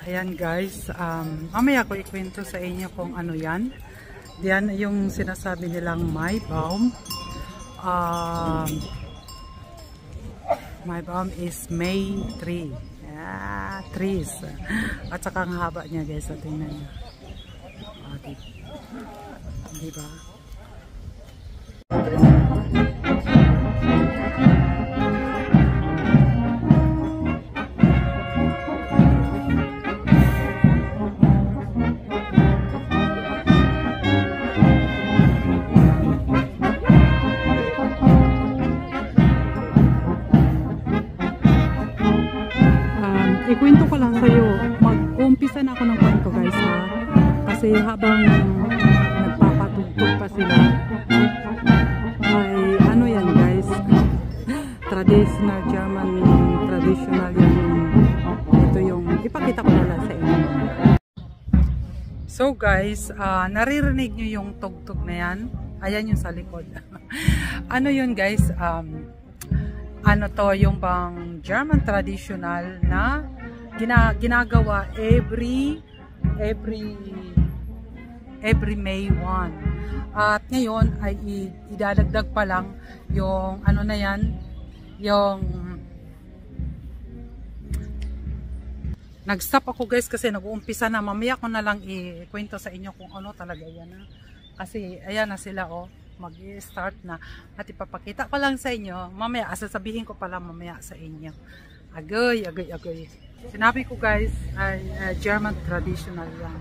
Ayan guys, mamaya ko ikwento sa inyo kung ano yan. Yan yung sinasabi nilang Maibaum. Maibaum is May tree. Trees. At saka ang haba niya guys, so tingnan niyo. Diba? Ikwento ko lang sa'yo, mag-umpisa na ako ng kwento guys ha, kasi habang nagpapatugtog pa sila ay ano yan guys, traditional German, traditional yan, ito yung ipakita ko na lang sa inyo. So guys, naririnig nyo yung tugtog na yan, ayan yung sa likod. Ano yun guys, ano to, yung pang German traditional na ginagawa every May 1. At ngayon ay idadagdag pa lang yung ano na yan, yung nag-stop ako guys kasi nag-uumpisa na. Mamaya ko na lang ikwento sa inyo kung ano talaga yan ha? Kasi ayan na sila mag-start na at ipapakita ko lang sa inyo mamaya, sasabihin ko pala mamaya sa inyo. Agoy. Sinabi ko guys ay German traditional yan.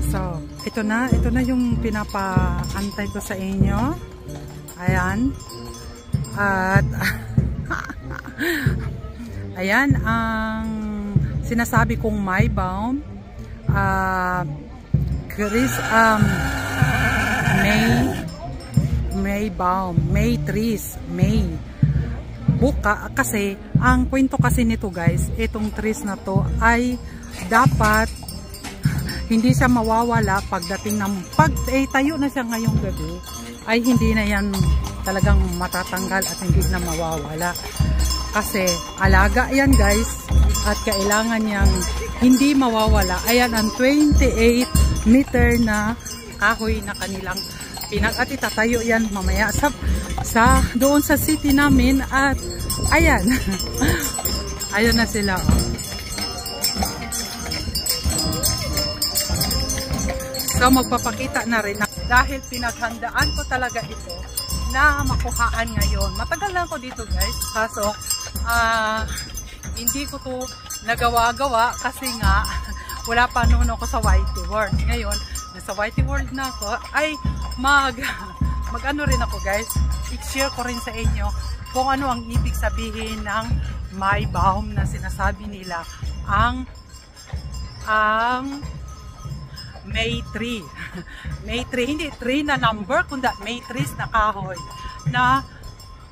So, ito na yung pinapaantay ko sa inyo. Ayan. At ayan ang sinasabi kong Maibaum. Maibaum, May trees, May. Buka kasi ang kwento kasi nito guys, itong trees na to ay dapat hindi siya mawawala pagdating ng tayo na siya ngayong gabi, ay hindi na yan talagang matatanggal at hindi na mawawala. Kasi alaga yan guys at kailangan niyang hindi mawawala. Ayan ang 28 meter na kahoy na kanilang at itatayo yan mamaya doon sa city namin at ayan. Ayan na sila So magpapakita na rin dahil pinaghandaan ko talaga ito na makuhaan ngayon. Matagal lang ko dito guys, kaso hindi ko to nagawa-gawa kasi nga wala pa noon ako sa Whitey World. Ngayon, nasa Whitey World na ako, ay mag-ano rin ako guys, i-share ko rin sa inyo kung ano ang ibig sabihin ng Maibaum na sinasabi nila ang May tree. May tree, hindi tree na number, kundi May trees na kahoy na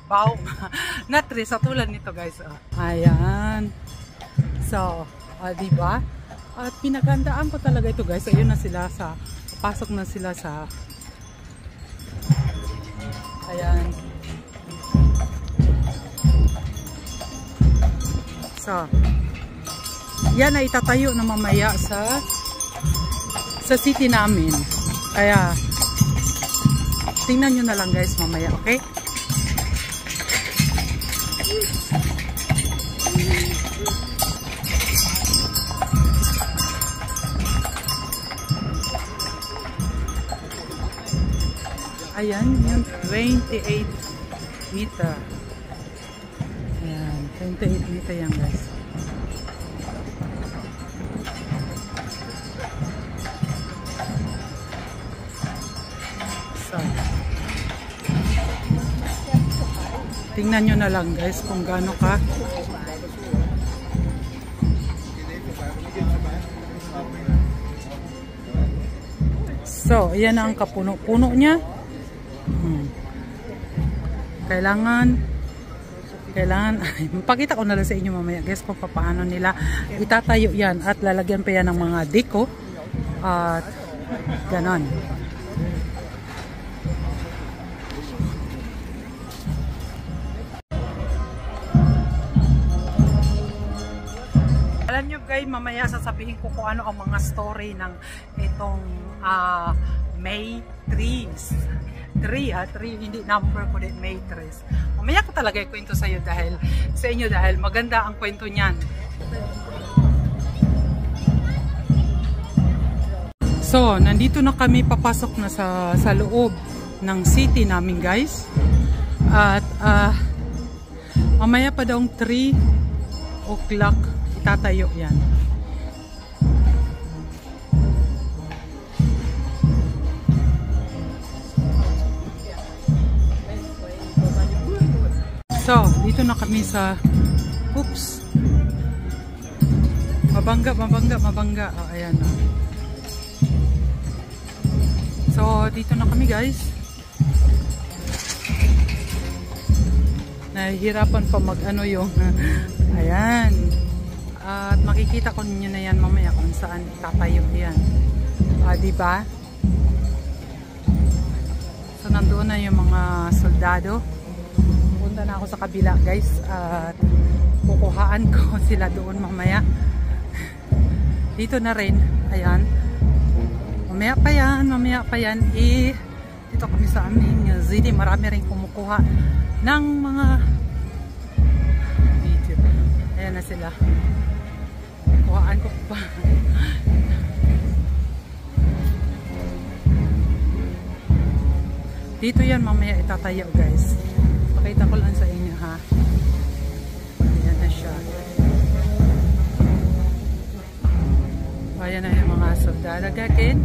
baum na tree sa tulad nito guys. Ayan. So, diba? At pinagandaan ko talaga ito guys. Ayun na sila sa, pasok na sila sa, ayan. So, yan ay itatayo na mamaya sa city namin. Kaya, tingnan nyo na lang guys mamaya, okay? Ayan, yung 28 meter. Ayan, 28 meter yan guys. So, tingnan nyo na lang guys kung gaano ka. So, ayan ang kapuno-puno niya. Kailangan pakita ko na lang sa inyo mamaya guys kung paano nila itatayo yan at lalagyan pa yan ng mga deko at ganon. Alam nyo guys, mamaya sasabihin ko kung ano ang mga story ng itong May trees. 3 hindi number ko din, May trees. Mamaya ko talaga ikwento sa inyo dahil maganda ang kwento niyan. So, nandito na kami, papasok na sa loob ng city namin guys. At mamaya pa daw 3 o'clock itatayo yan. So, dito na kami sa oops. Mabangga. Oh, ayan na. So, dito na kami guys. Nahihirapan pa mag-ano yung ayan. At makikita ko ninyo na yan mamaya kung saan itatayo yan. Diba? So, nandoon na yung mga soldado. Punta na ako sa kabila guys at kukuhaan ko sila doon mamaya. Dito na rin, ayan. Mamaya pa yan dito kami sa aming city. Marami rin kumukuha ng mga video. Ayan na sila. Kuhaan ko pa. Dito yan mamaya itatayo guys. Pakita ko lang sa inyo ha. Ayan na siya. Ayan na yung mga soldado gakin.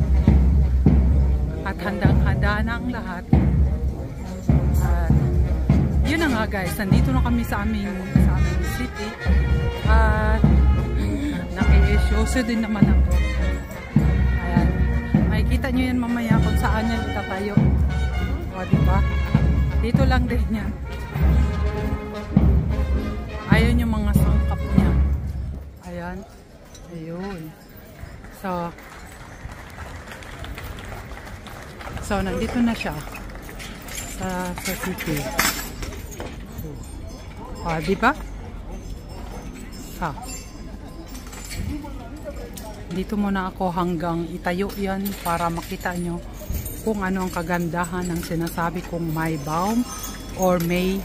At handang-handa na ang lahat. At yun na nga guys. Nandito na kami sa aming city. At naki-isyoso din naman ako. Ayan. Makikita nyo yan mamaya kung saan yan itatayo. O diba? Dito lang din yan. Ayan yung mga sangkap niya. Ayan. Ayun. So nandito na siya sa city. Diba? Dito muna ako hanggang itayo yan para makita nyo kung ano ang kagandahan ng sinasabi kong May Baum or May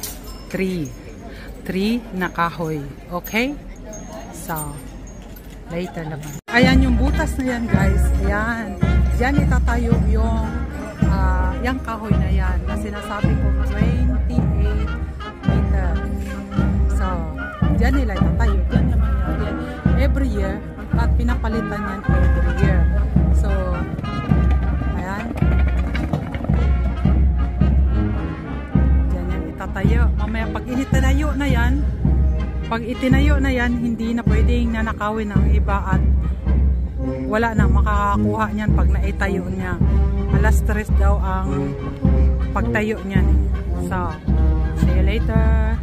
tree. Tree na kahoy. Okay? So, later naman. Ayan yung butas na yan guys. Ayan. Diyan itatayo yung kahoy na yan na sinasabi kong 28 meter. So, diyan nila itatayo. Diyan naman yan. Every year. At pinapalitan yan every year. So, ayan. Tayo. Mamaya pag itinayo na yan, hindi na pwedeng nanakawin ng iba at wala na makakakuha niyan pag naitayo niya. Alas 3 daw ang pagtayo niyan. So, see you later.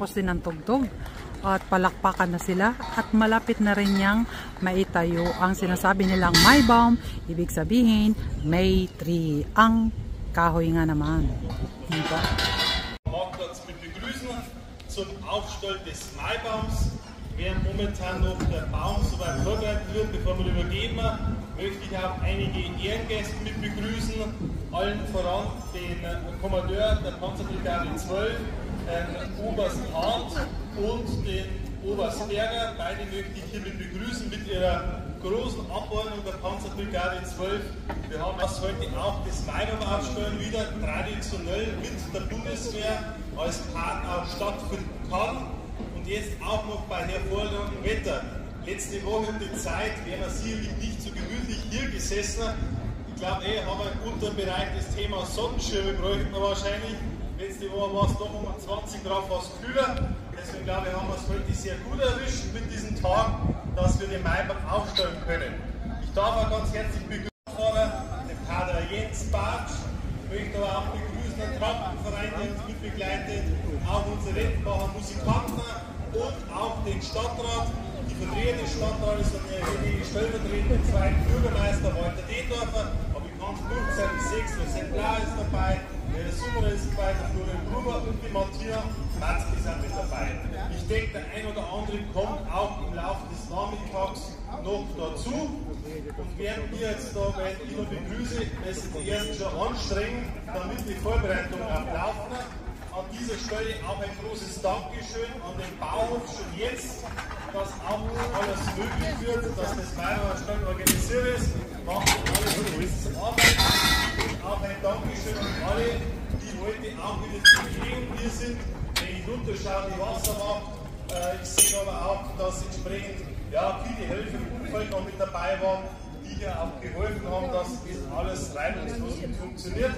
magtapos din ng tugtog at palakpakan na sila at malapit na rin niyang maitayo ang sinasabi nilang Maibaum, ibig sabihin May Tree, ang kahoy nga naman. Diba? Marktplatz mit begrüßen zum Aufstellen des Maibaums. Während momentan noch der Baum soweit vorbereitet wird, bevor wir übergeben, möchte ich auch einige Ehrengäste mit begrüßen. Allen voran den Kommandeur der Panzerbrigade 12, den Oberst Arndt und den Oberst Berger. Beide möchte ich hiermit begrüßen mit ihrer großen Abordnung der Panzerbrigade 12. Wir haben heute auch das Maibaum aufstellen, wieder traditionell mit der Bundeswehr als Partner auch stattfinden kann. Und jetzt auch noch bei hervorragendem Wetter. Letzte Woche um die Zeit wären wir sicherlich nicht so gemütlich hier gesessen. Ich glaube, haben wir im unteren Bereich das Thema Sonnenschirme bräuchten wir wahrscheinlich. Letzte Woche war es doch um 20 Grad fast kühler. Deswegen glaube ich, haben wir es heute sehr gut erwischt mit diesem Tag, dass wir den Maibaum aufstellen können. Ich darf auch ganz herzlich begrüßen den Pater Jens Bartsch. Ich möchte aber auch begrüßen den Trappenverein, der uns mitbegleitet, auch unsere Rettenbacher Musikanten und auch den Stadtrat. Die Vertreter des Stadtrates sind die stellvertretende zweiten Bürgermeister Walter Dendorfer, aber ich kann es durchzeigen, die Sechsler sind Blau ist dabei, der Summer ist dabei, der Florian Gruber und die Matthias Matzke sind mit dabei. Ich denke, der ein oder andere kommt auch im Laufe des Nachmittags noch dazu. Und während wir jetzt da bei Ihnen begrüßen, es die ersten schon anstrengen, damit die Vorbereitungen ablaufen. An dieser Stelle auch ein großes Dankeschön an den Bauhof schon jetzt, dass auch alles möglich wird, dass das Maibaum schnell organisiert ist, macht alles zur Arbeit. Und auch ein Dankeschön an alle, die heute auch wieder zur Begehung hier sind. Wenn ich runterschaue, die Wasserwacht, ich sehe aber auch, dass entsprechend viele Helfer im Umfeld noch mit dabei waren, die hier auch geholfen haben, dass das alles reibungslos funktioniert.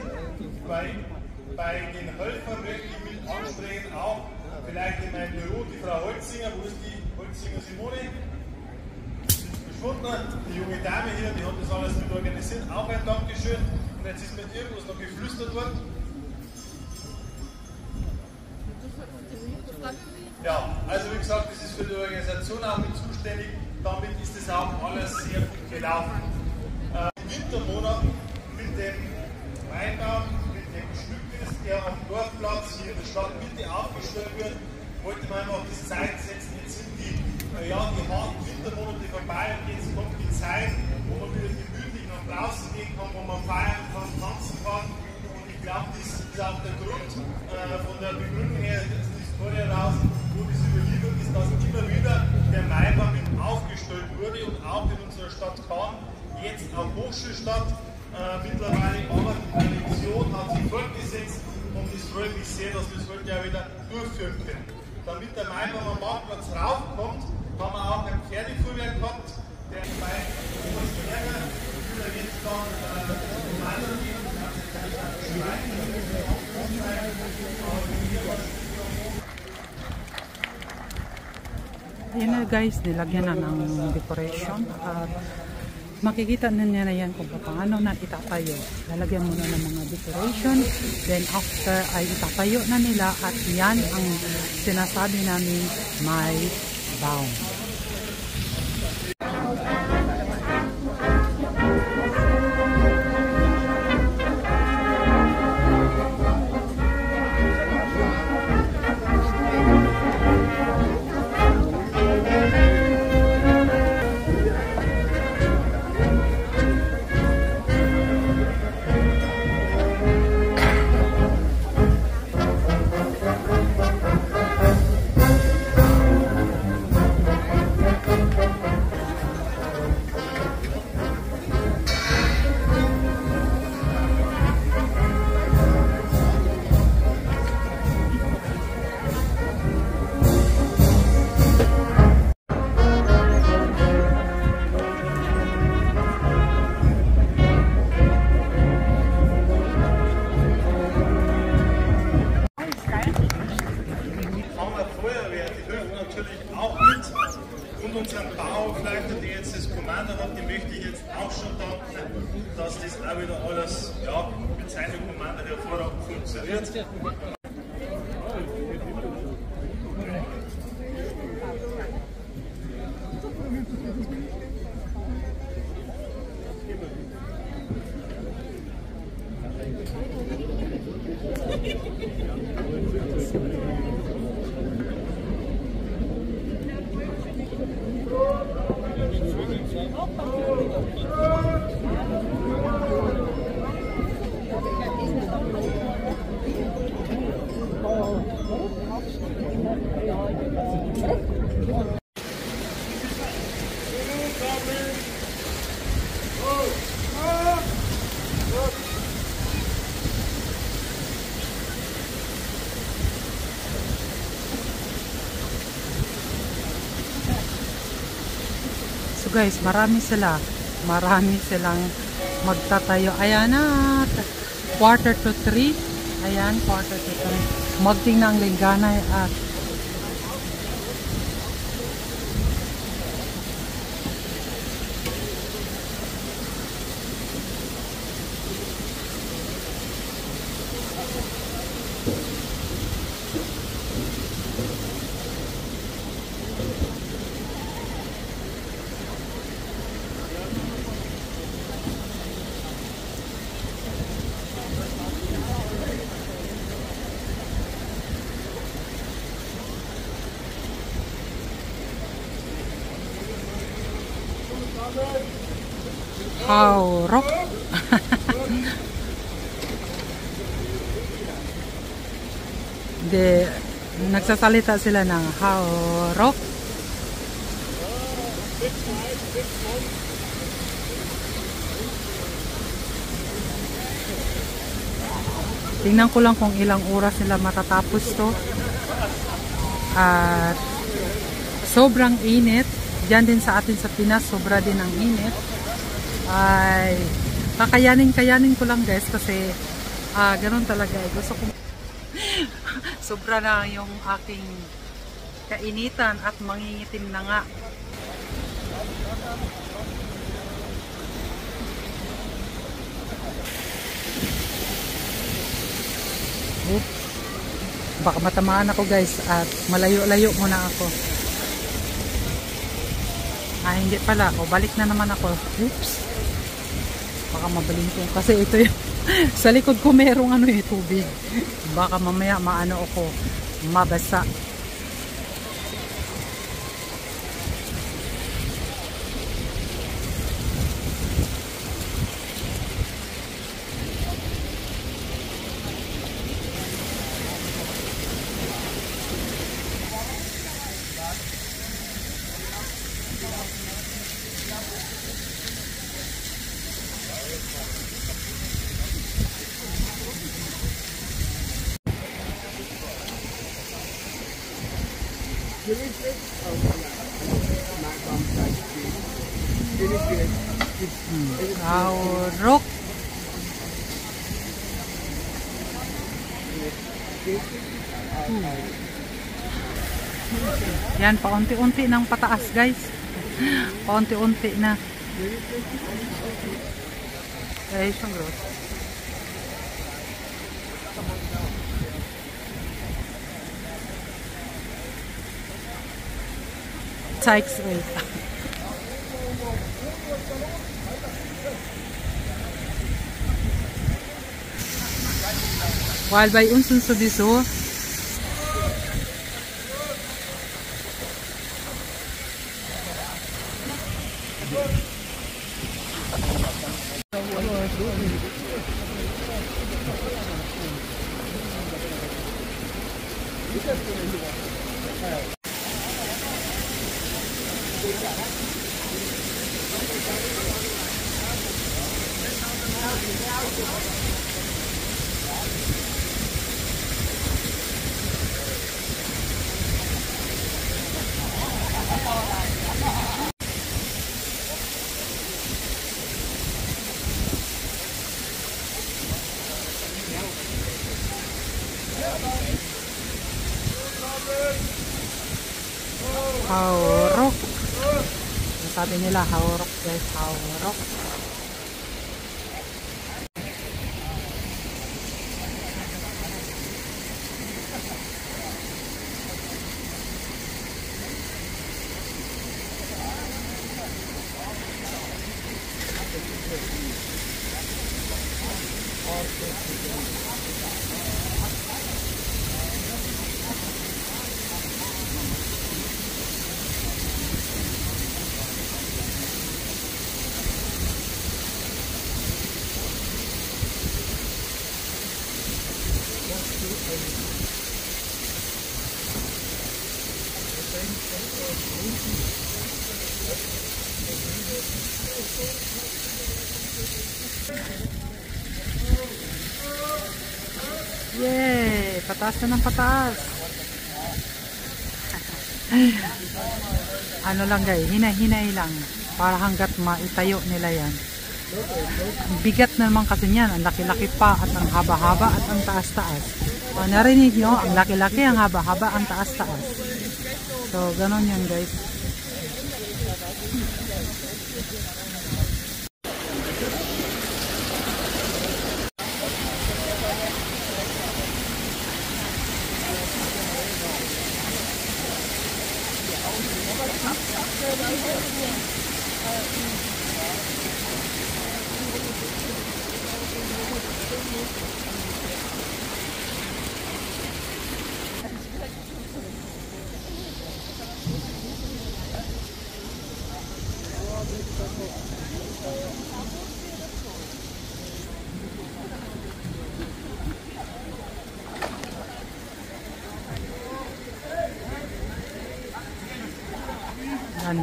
Bei den Helfern möchte ich mit ansprechen, auch vielleicht in meinem Büro die Frau Holzinger. Wo ist die Holzinger Simone? Verschwunden. Die junge Dame hier, die hat das alles mit organisiert. Auch ein Dankeschön. Und jetzt ist mit irgendwas noch geflüstert worden. Ja, also wie gesagt, das ist für die Organisation auch mit zuständig. Damit ist es auch alles sehr gut gelaufen. Im Wintermonat mit dem Maibaum, mit dem Stücknis, der am Dorfplatz hier in der Stadtmitte aufgestellt wird, wollte man einfach das Zeit setzen. Jetzt sind die harten Wintermonate vorbei und jetzt kommt die Zeit, wo man wieder gemütlich nach draußen gehen kann, wo man feiern kann, tanzen kann. Und ich glaube, das ist auch der Grund von der Begründung her, das ist die Historie heraus, wo das überliefert ist, dass immer wieder der Maibaum mit aufgestellt wurde und auch in unserer Stadt Cham, jetzt auch Hochschulstadt, mittlerweile aber die Tradition hat sich fortgesetzt und es freut mich sehr, dass wir es heute ja wieder durchführen können. Damit der Maibaum am Marktplatz raufkommt, haben wir auch ein Pferdefuhrwerk gehabt, der bei Oberst Berger jetzt dann Kommando geben. Yan guys, nilagyan na ng decoration at makikita na niya na yan kung paano na itatayo. Lalagyan mo na ng mga decoration, then after ay itatayo na nila at yan ang sinasabi namin Maibaum. Und unseren Bauhofleiter, der jetzt das Kommando hat, den möchte ich jetzt auch schon danken, dass das auch wieder alles mit seinem Kommando hervorragend funktioniert. So guys, marami silang magtatayo. Ayan na, 2:45. Ayan, 2:45. Magting na ang lingganay at hawrok. De, nagsasalita sila ng hawrok. Tingnan ko lang kung ilang oras sila matatapos to. At sobrang init. Diyan din sa atin sa Pinas, sobra din ang init. Ay, kakayanin ko lang guys kasi ganun talaga. Gusto ko sobra na yung aking kainitan at mangingitim na nga. Oops. Baka matamaan ako guys at malayo-layo muna ako. Hindi pala. O, balik na naman ako. Oops. Baka mabalintong. Kasi ito yung sa likod ko merong tubig. Baka mamaya maano ako. Mabasa. Hawrok. Yan, paunti-unti nang pataas guys. Paunti-unti na. Ay, siyang gross. Sykes, wait. While by unsun sa diso, hawrok. Sabi nila hawrok guys, hawrok. Yay! Pataas na ng pataas. Ano lang guys, hinay-hinay lang. Para hanggat maitayo nila yan. Ang bigat naman kasi niyan. Ang laki-laki pa at ang haba-haba at ang taas-taas. O, narinig nyo? Ang laki-laki, ang haba-haba, ang taas-taas. So, ganon yan guys.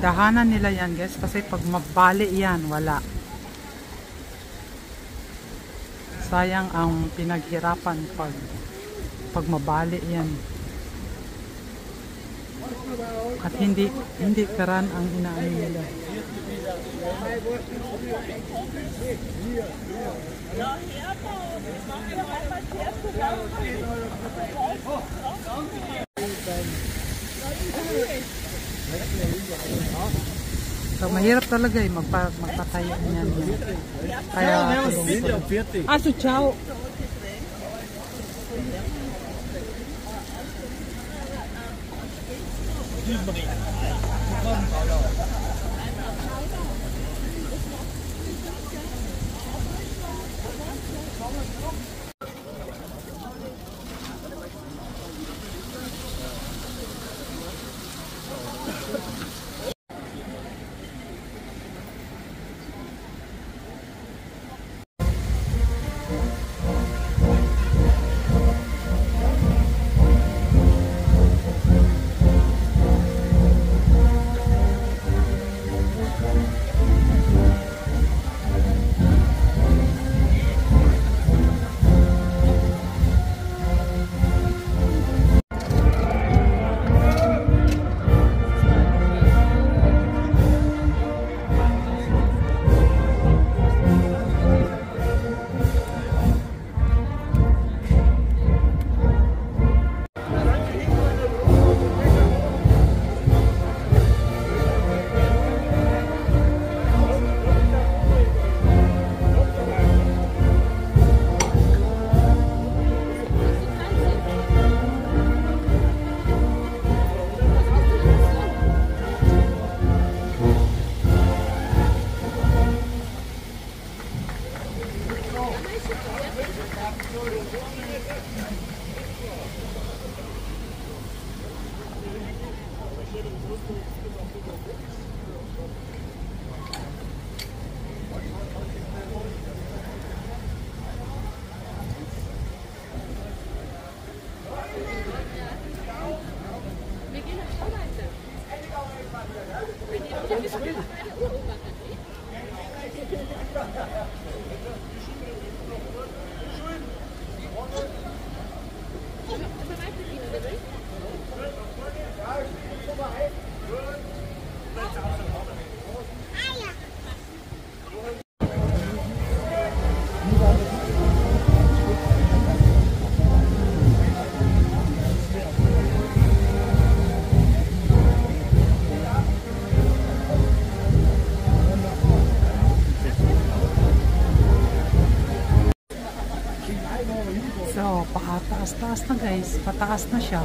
Dahanan nila yan guys kasi pag mabali yan wala. Sayang ang pinaghirapan pag mabali yan. At hindi karan ang inaano nila. So, mahirap talaga magpatayo niyan. Kaya aso chow. So, pataas-taas na guys. Pataas na siya.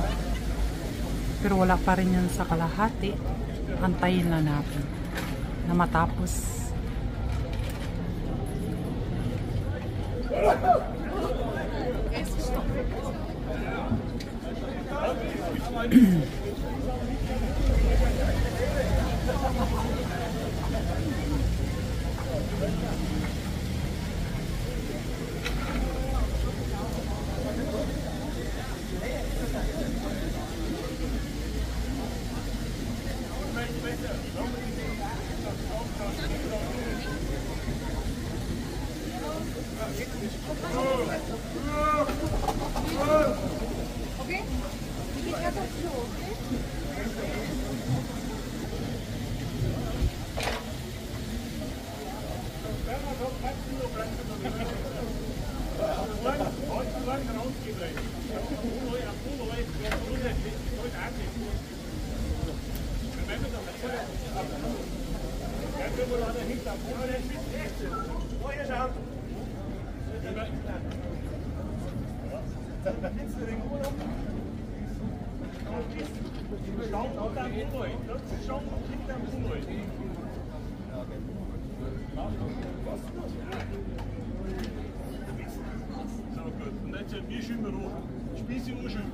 Pero wala pa rin yan sa kalahati. Antayin na natin na matapos. Wie schön wir hoch. Spieße unschön.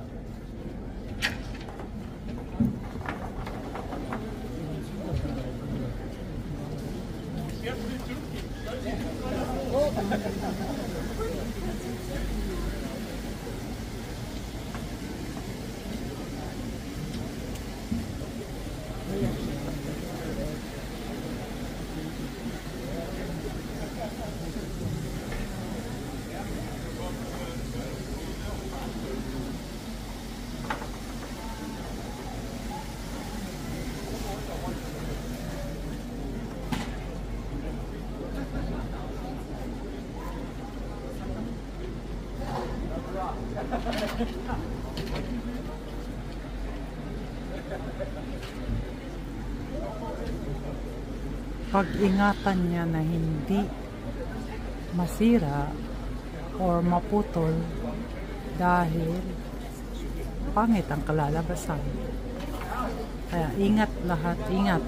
Pag-ingatan niya na hindi masira or maputol dahil pangit ang kalalabasan. Kaya ingat lahat, ingat.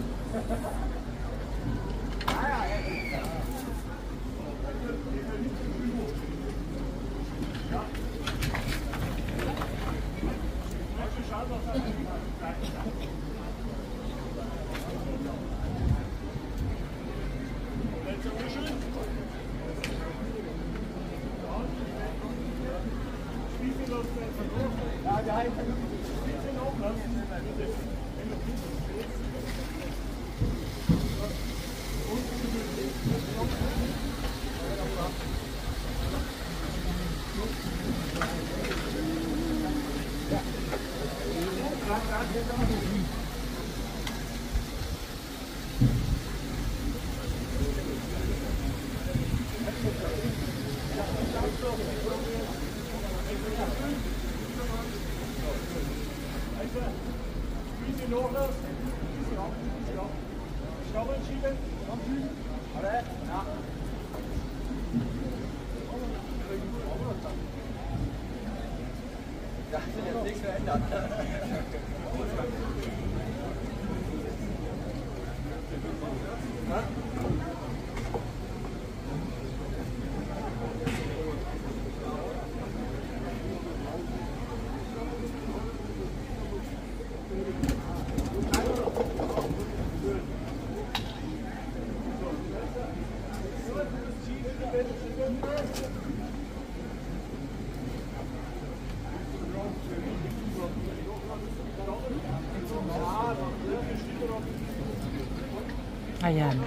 Ayan,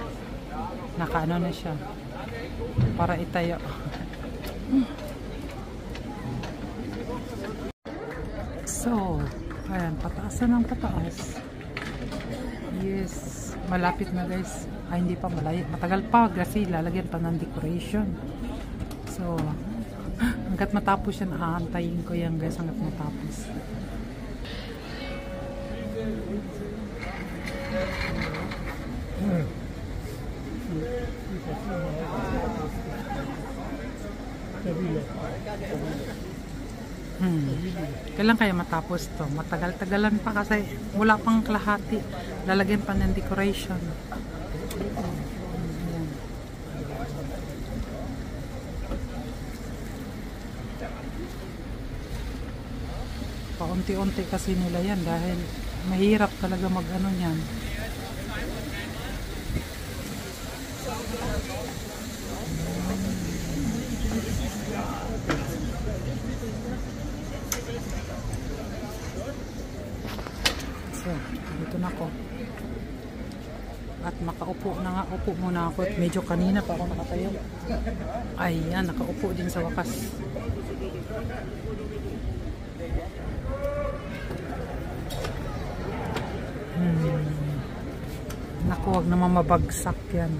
nakaano na siya para itayo. So, ayan, pataas na ng pataas. Yes, malapit na guys. Ay, hindi pa, malayo. Matagal pa kasi lalagyan pa ng decoration. So, hanggat matapos yan, aantayin ko yan guys, hanggat matapos. Kailan kaya matapos to? Matagal-tagalan pa kasi wala pang kalahati. Lalagyan pa ng decoration. Paunti-unti kasi nila yan dahil mahirap talaga mag-ano yan. So, dito na ako. At makaupo upo na nga. Upo muna ako. Medyo kanina pa ako nakatayo. Ayan, nakaupo din sa wakas. Naku, wag naman mabagsak yan.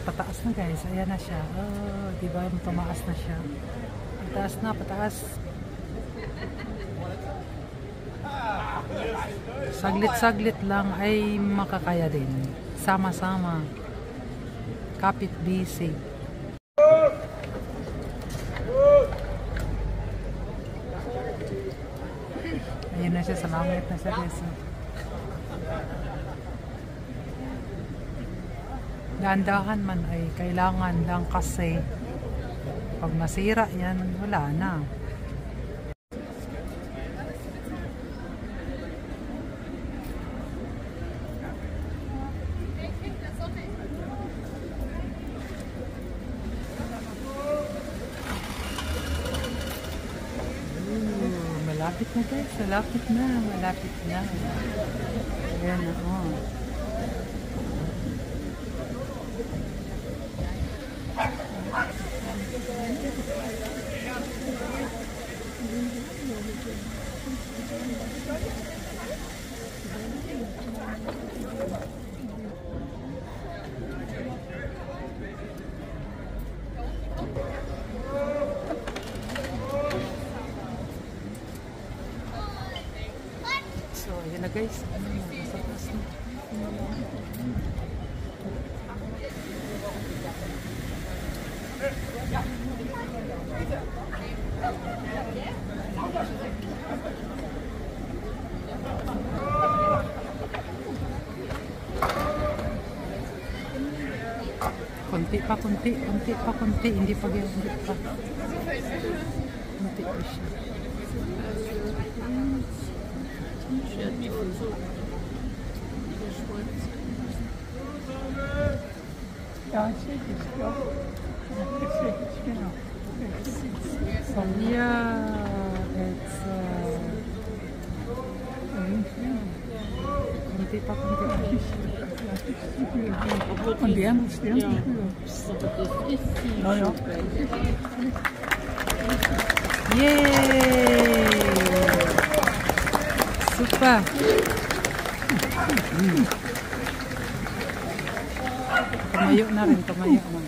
Pataas na guys, ayan na siya. Oh, diba tumaas na siya. Pataas na, pataas. Saglit-saglit lang ay makakaya din. Sama-sama. Kapit busy. Ayun na siya, salamat na siya guys. Dahan-dahan man ay kailangan lang kasi pag masira yan, wala na. Malapit na guys, malapit na, malapit na. Ayan na, oh. So, ayan na guys. Nasa taas na. Kunti pa, kunti. Hindi pa ganyan. Kunti pa siya. Yeah, it's kunti pa. Andiamo. No. Yay! Super! Tumayo na rin, tumayo na.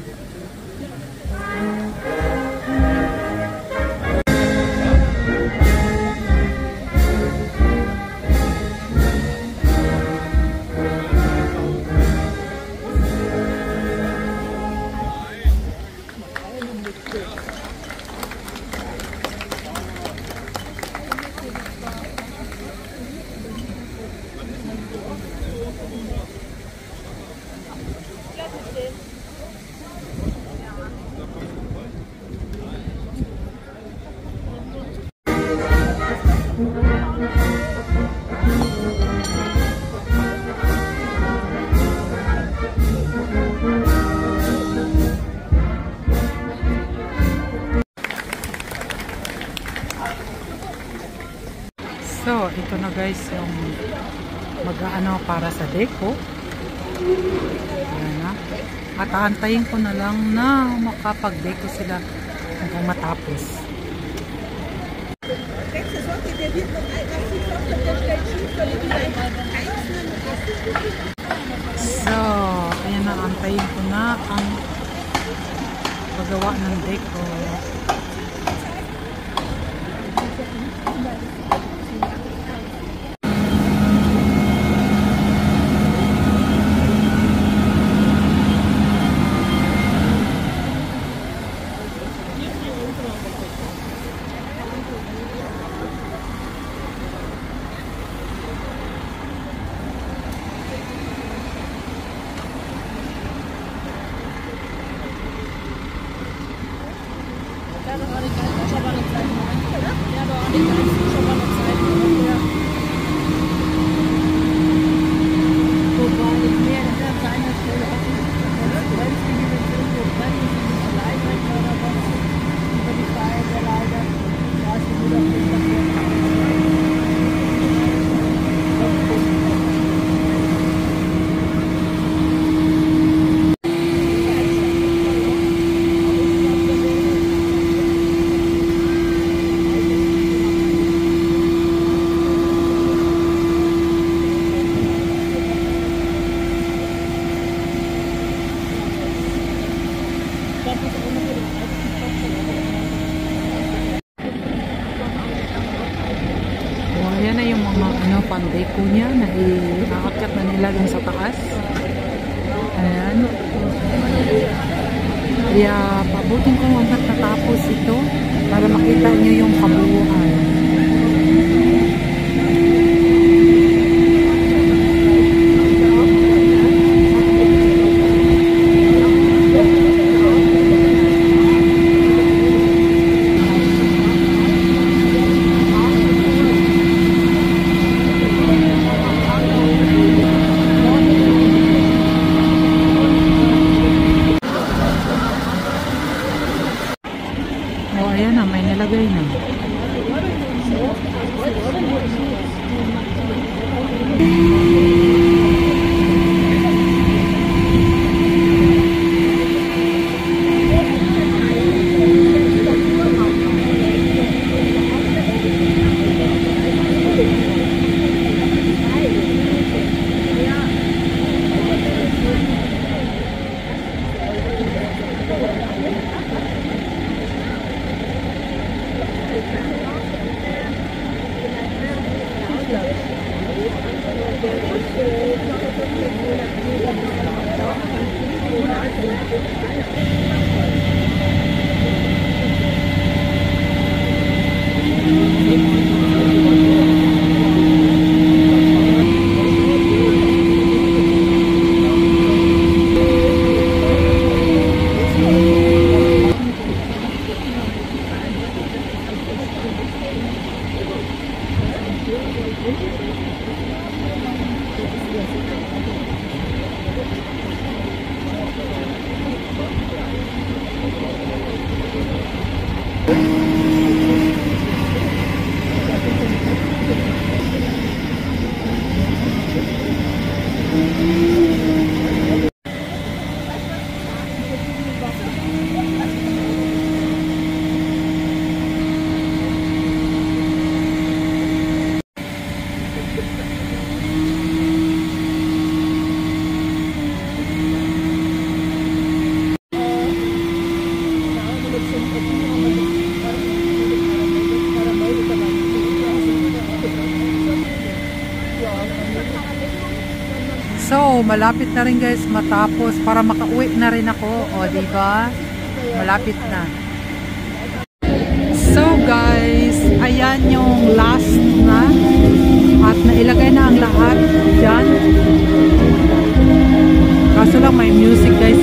guys yung mag-aano para sa deco. Ayan na. At aantayin ko na lang na makapag-deco sila hanggang matapos. So, ayan na, antayin ko na ang paggawa ng deco. Ayan na yung mga pang-deco niya na i-aakyat na nila dun sa taas. Ayan. Kaya pabutin ko hanggat natapos ito para makita nyo yung kabuuan. Ayan na, may nilagay na. So, malapit na rin guys matapos para makauwi na rin ako. O, diba? Malapit na. So, guys, ayan yung last na. At nailagay na ang lahat dyan. Kaso lang may music guys.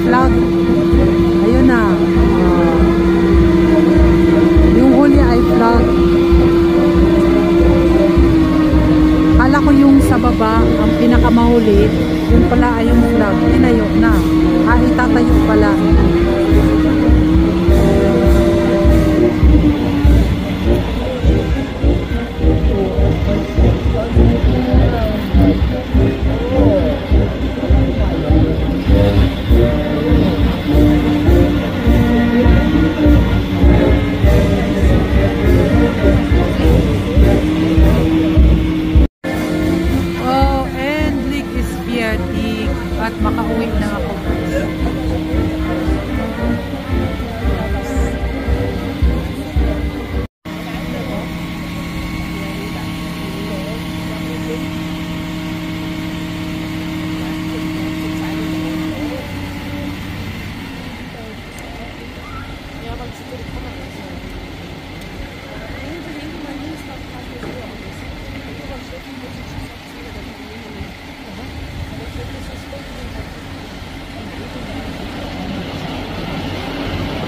flag. Ayun na. Yung huli ay flag. Kala ko yung sa baba, ang pinakamahuli, yun pala ay yung flag. Tinayo na. Itatayo pala. At makauwi na ako.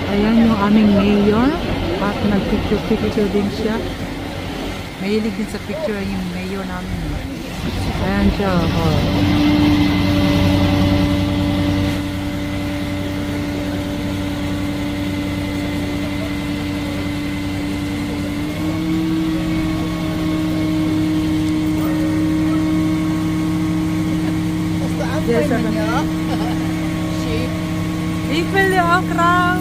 Ayan yung aming mayor at nag-picture din siya. Mahilig din sa picture yung mayor namin. Ayan siya. Oh. Yes, ik wil je ook graag.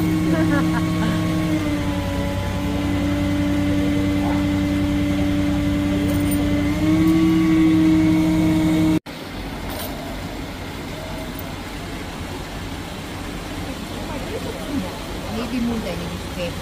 Maybe more than it is